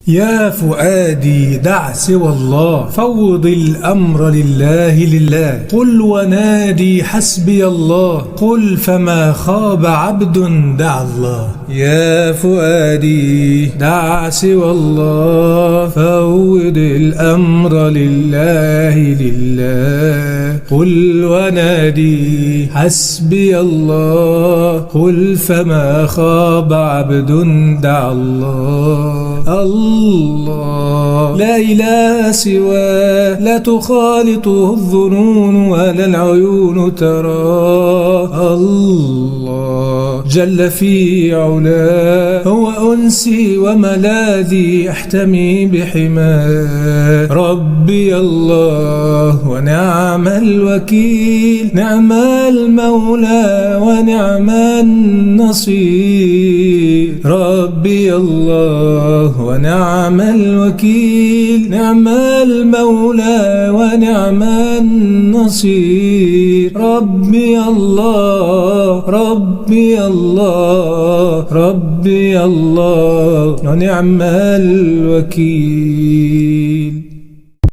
يا فؤادي دع سوى الله، فوض الأمر لله قل ونادي حسبي الله، قل فما خاب عبد دعا الله. يا فؤادي دع سوى الله، فوض الأمر لله قل ونادي حسبي الله، قل فما خاب عبد دعا الله. الله لا إله سواه، لا تخالطه الظنون ولا العيون تراه. الله جل في علاه، هو أنسي وملاذي أحتمي بحماه. ربي الله ونعم الوكيل، نعم المولى ونعم النصير. ربي الله ونعم الوكيل، نعم المولى ونعم النصير. ربي الله ربي الله ربي الله ونعم الوكيل.